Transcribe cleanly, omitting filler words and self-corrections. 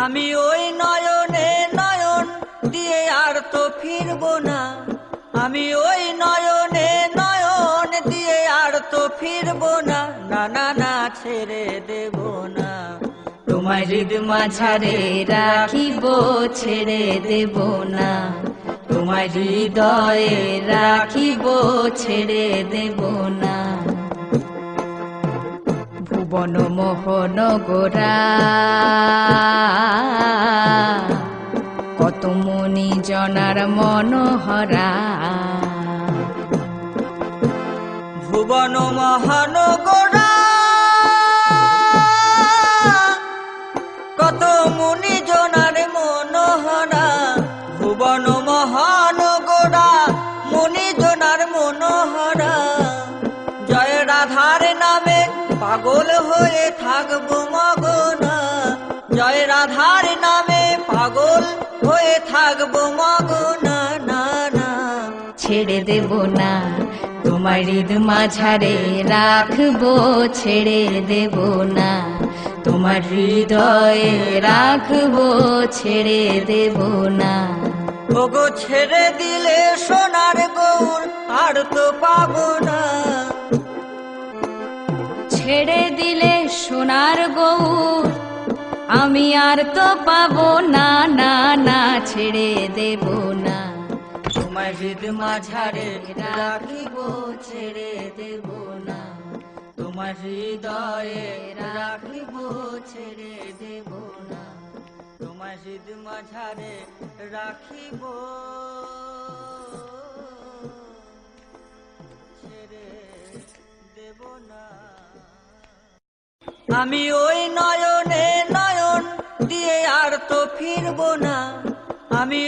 আমি ওই নয়নে নয়ন দিয়ে আর তো ফিরবো না। আমি ওই নয়নে নয়ন দিয়ে আর তো ফিরবো না। না না না, ছেড়ে দেব না। তোমার হৃদ মাঝারে রাখিব, ছেড়ে দেব না। তোমার হৃদয়ে রাখিব, ছেড়ে দেব না। ভুবন মোহন গোরা কত মুনি জনার মনোহরা। ভুবন মহান গোরা কত মুনি জনার মনোহরা। ভুবন মহান গোরা মুনি জনার মনোহরা। জয় রাধার নামে পাগল হয়ে থাকবো মগনা। জয় রাধার নামে পাগল হয়ে থাকবো মগনা। না না, ছেড়ে দেব না। তোমার হৃদ মাঝারে রাখবো, ছেড়ে দেব না। তোমার হৃদয়ে রাখবো, ছেড়ে দেব না। ওগো ছেড়ে দিলে সোনার গৌর আর তো পাবো না। ছেড়ে দিলে সোনার গৌর আমি আর তো পাবো না। না না, ছেড়ে দেব না। তোমার হৃদ মাঝারে রাখিব, ছেড়ে দেব না। তোমার হৃদয়ে রাখিব, ছেড়ে দেব না। তোমার হৃদ মাঝারে রাখিব, ছেড়ে দেব না। আমি ওই নয়নে নয়ন দিয়ে আর তো ফিরবো না। আমি